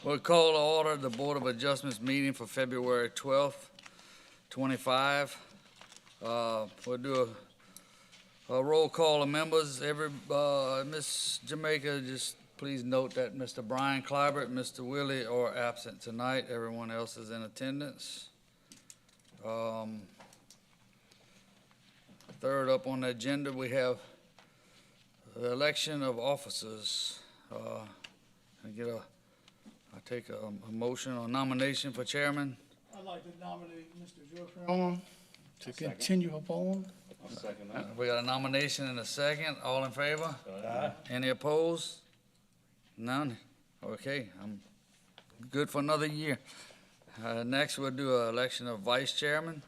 We'll call to order the Board of Adjustments meeting for February 12th, 25. We'll do a roll call of members. Ms. Jamaica, just please note that Mr. Brian Clybert, Mr. Willie are absent tonight. Everyone else is in attendance. Third up on the agenda, we have the election of officers. I take a motion or nomination for chairman. I'd like to nominate Mr. Joe Crown to continue upon. I'll second that. We got a nomination and a second. All in favor? Aye. Any opposed? None? Okay, I'm good for another year. Next, we'll do an election of vice chairman.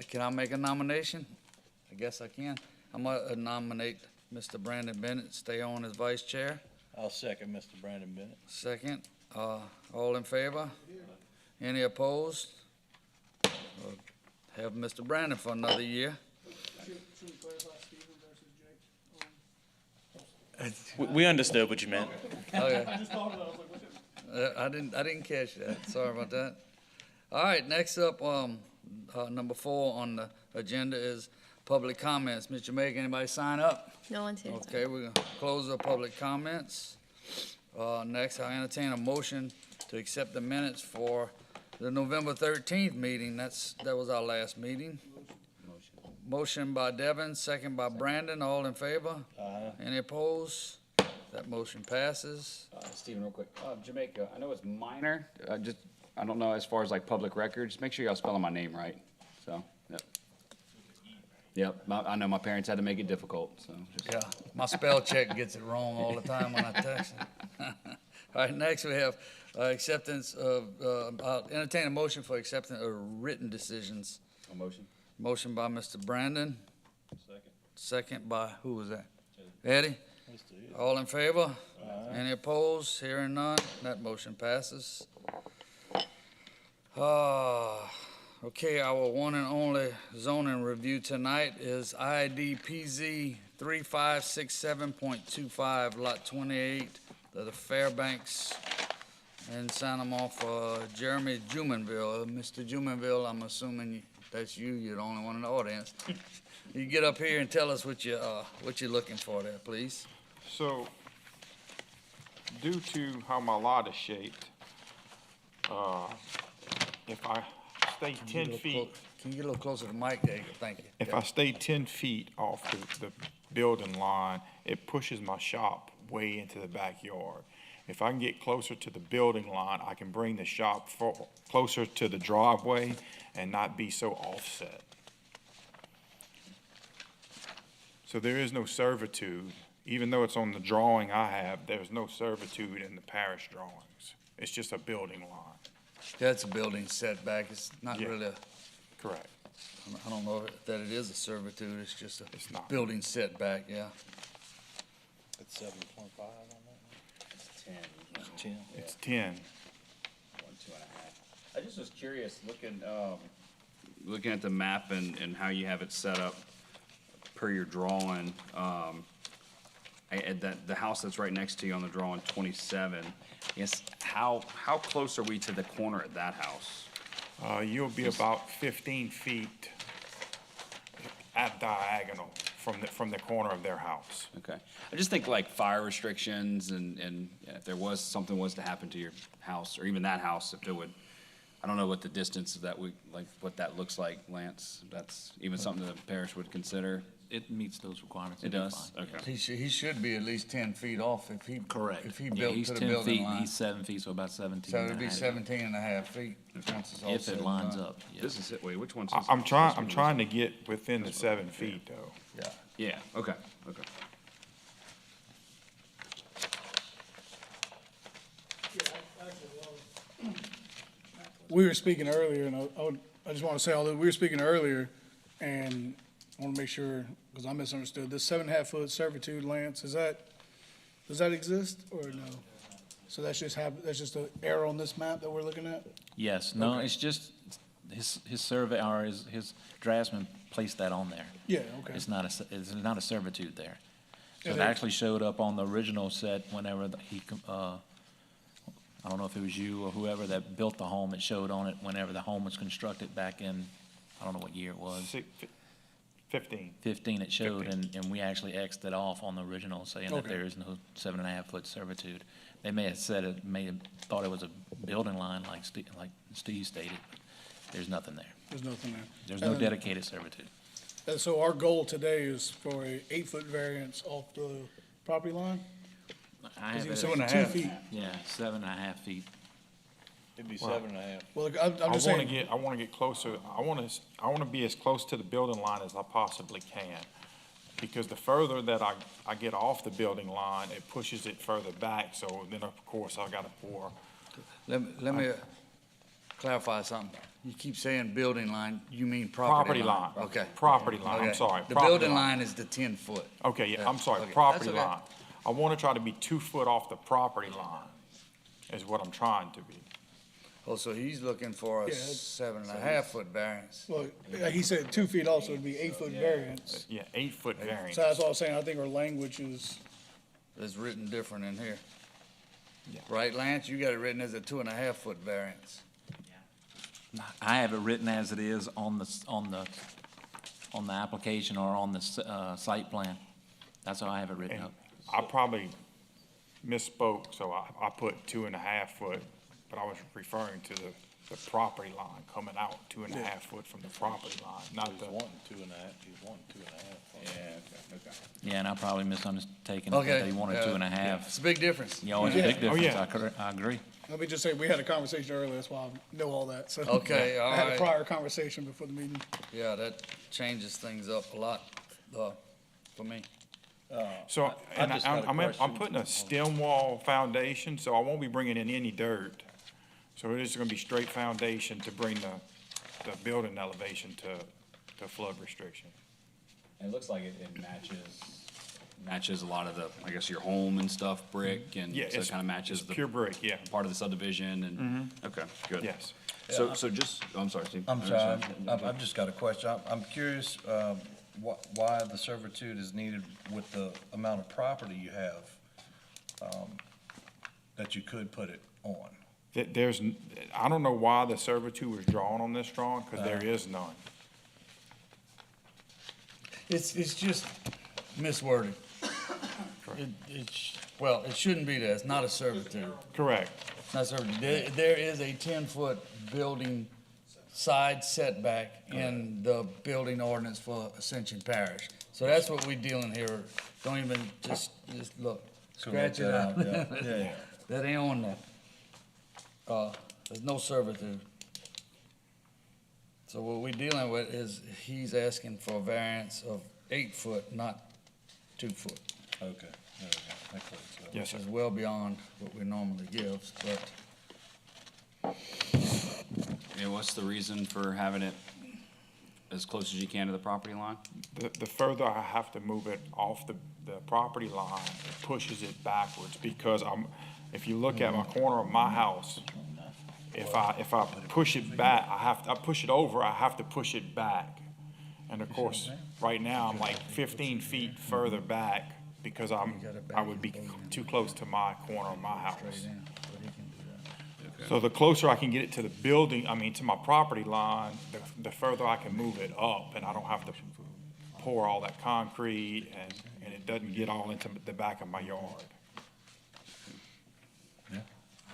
Can I make a nomination? I guess I can. I'm gonna nominate Mr. Brandon Bennett, stay on as vice chair. I'll second Mr. Brandon Bennett. Second, all in favor? Any opposed? We'll have Mr. Brandon for another year. Should we clarify Stephen versus Jake? We understood what you meant. Okay. I just thought of it, I was like, what's it? I didn't catch that. Sorry about that. All right, next up, number 4 on the agenda is public comments. Ms. Jamaica, anybody sign up? No one's here. Okay, we're gonna close the public comments. Next, I'll entertain a motion to accept the minutes for the November 13th meeting. That was our last meeting. Motion by Devin, second by Brandon. All in favor? Aye. Any opposed? That motion passes. Stephen, real quick, Jamaica, I know it's minor, I don't know as far as like public records, make sure y'all spelling my name right, so, yep. Yep, I know my parents had to make it difficult, so. Yeah, my spell check gets it wrong all the time when I text it. All right, next we have acceptance of, I'll entertain a motion for acceptance of written decisions. A motion? Motion by Mr. Brandon, Second. second by, who was that? Eddie? Mr. Ed. All in favor? Any opposed? Hearing none, that motion passes. Okay, our one and only zoning review tonight is IDPZ 3567.25, Lot 28, the Fairbanks in Santa Monica, Jeremy Jumonville. Mr. Jumonville, I'm assuming that's you. You're the only one in the audience. You get up here and tell us what you're looking for there, please. So, due to how my lot is shaped, if I stay 10 feet, Can you get a little closer to the mic there? Thank you. if I stay 10 feet off the building line, it pushes my shop way into the backyard. If I can get closer to the building line, I can bring the shop closer to the driveway and not be so offset. So there is no servitude. Even though it's on the drawing I have, there's no servitude in the parish drawings. It's just a building line. That's a building setback. It's not Yeah. really Correct. I don't know that it is a servitude. It's just a It's not. building setback, yeah. It's 7.5 on that one? It's 10. It's 10. It's 10. 1, 2.5. I just was curious, looking at the map and how you have it set up per your drawing, the house that's right next to you on the drawing, 27, yes, how close are we to the corner of that house? You'll be about 15 feet at diagonal from the corner of their house. Okay. I just think like fire restrictions and if something was to happen to your house, or even that house, if there would, I don't know what the distance of that what that looks like, Lance. That's even something the parish would consider. It meets those requirements. It it'll be does? fine. Okay. He should be at least 10 feet off if he Yeah, built he's to the 10 building feet, line. he's 7 feet, so about 17. So it'd be and a half. 17 and a half feet. once it's all If said it and lines done. up, yes. This is it. Wait, which one's I- this? I'm trying to get within the 7 feet though. Yeah. Yeah, okay. We were speaking earlier, and I just want to say, although we were speaking earlier, and I want to make sure, because I misunderstood, this 7.5 foot servitude, Lance, does that exist or no? So that's just an error on this map that we're looking at? Yes, no, Okay. it's just, his survey, or his draftsman placed that on there. Yeah, okay. It's not a servitude there. So it actually showed up on the original set whenever I don't know if it was you or whoever that built the home, it showed on it whenever the home was constructed back in, I don't know what year it was. 15. 15 it showed, and we actually Xed it off on the original, saying that Okay. there is no 7.5-foot servitude. They may have said it, may have thought it was a building line like Steve stated, but there's nothing there. There's nothing there. There's no And then- dedicated servitude. And so our goal today is for a 8-foot variance off the property line? I Because have you it said at- 2 feet. Yeah, 7.5 feet. It'd be 7.5. Well, I'm I just wanna saying, get closer, I wanna be as close to the building line as I possibly can. Because the further that I get off the building line, it pushes it further back, so then of course I gotta pour. Let me clarify something. You keep saying building line, you mean property Property line? line. Okay. Property line, I'm Okay. sorry. The property building line is the 10-foot. Okay, yeah, I'm sorry, Okay, property that's okay. line. I wanna try to be 2 foot off the property line, is what I'm trying to be. Oh, so he's looking for a Yeah, it's- 7.5-foot variance. well, like he said 2 feet also would be 8-foot variance. Yeah, 8-foot variance. So that's all I'm saying, I think our language is, It's written different in here. Yeah. Right, Lance? You got it written as a 2.5-foot variance. I have it written as it is on the application or on the site plan. That's how I have it written And up. I probably misspoke, so I put 2.5 foot, but I was referring to the property line coming out 2.5 foot from the property line, not He's the, wanting 2.5, he's wanting 2.5. Yeah, okay. Yeah, and I probably misundertaken it, Okay. that they wanted yeah, 2.5. It's a big difference. You know, it's a big Oh, difference. yeah. I agree. let me just say, we had a conversation earlier, that's why I know all that, so. Okay, all I had a right. prior conversation before the meeting. Yeah, that changes things up a lot, for me. so, and just got a I'm question. putting a stem wall foundation, so I won't be bringing in any dirt. So it is gonna be straight foundation to bring the building elevation to flood restriction. It looks like it matches a lot of the, I guess, your home and stuff, brick, and Yeah, so it kind of matches it's the pure brick, yeah, part of the subdivision and, okay, good. yes. So just, I'm sorry, Steve. I'm sorry, I've just got a question. I'm curious, why the servitude is needed with the amount of property you have, that you could put it on. I don't know why the servitude was drawn on this drawing, because there is none. It's just misworded. Well, it shouldn't be there. It's not a servitude. Correct. It's not servitude. There is a 10-foot building side setback in the building ordinance for Ascension Parish. So that's what we're dealing here. Don't even, just look, scratch it out. Yeah. That ain't on there. There's no servitude. So what we're dealing with is he's asking for a variance of 8 foot, not 2 foot, Okay, there we go. That clears it up. Yes, which sir. is well beyond what we normally give, but And what's the reason for having it as close as you can to the property line? The further I have to move it off the property line, it pushes it backwards, because if you look at my corner of my house, if I push it back, I push it over, I have to push it back. And of course, right now, I'm like 15 feet further back, because I would be too close to my corner of my house. So the closer I can get it to the building, to my property line, the further I can move it up, and I don't have to pour all that concrete, and it doesn't get all into the back of my yard.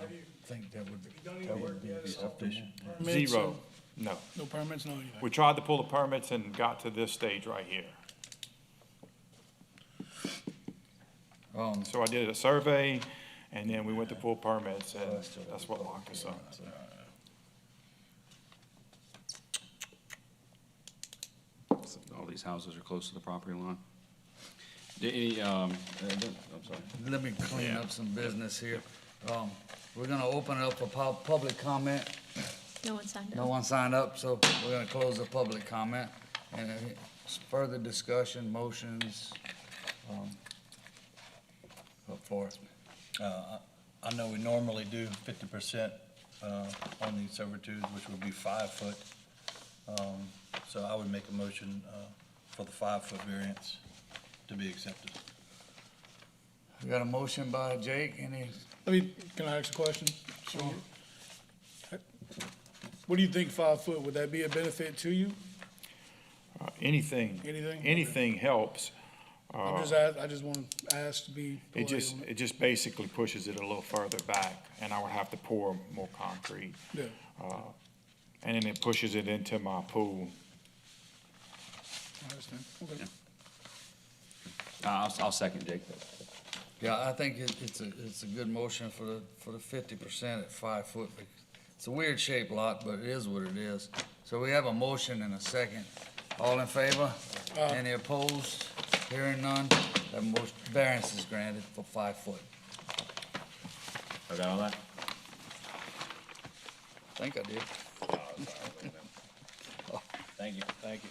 I think that would be sufficient. Permits, Zero, no. No permits, no anything. We tried to pull the permits and got to this stage right here. So I did a survey, and then we went to pull permits, and that's what locked us up. All these houses are close to the property line. I'm sorry. Let me clean up some business here. We're gonna open it up for public comment. No one signed No up. one signed up, so we're gonna close the public comment. And further discussion, motions, up for it. I know we normally do 50%, on these servitudes, which would be 5 foot. So I would make a motion, for the 5 foot variance to be accepted. We got a motion by Jake, Can I ask a question? Sure. What do you think 5 foot, would that be a benefit to you? Anything. Anything? Anything helps. I just want to ask to be. polite on It just basically pushes it a little further back, and I would have to pour more concrete. Yeah, And then it pushes it into my pool. I understand. Okay. I'll second Jake. yeah, I think it's a good motion for the 50% at 5 foot. It's a weird shaped lot, but it is what it is. So we have a motion and a second. All in favor? Any opposed? Hearing none, that motion, variance is granted for 5 foot. I got all that? I think I did. Thank you. Thank you.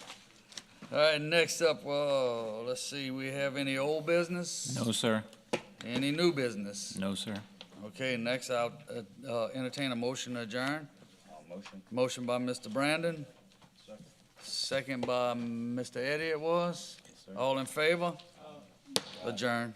All right, next up, let's see, we have any old business? No, sir. Any new business? No, sir. Okay, next I'll entertain a motion to adjourn. Motion. Motion by Mr. Brandon. Second by Mr. Eddie it was. All in favor? Adjourn.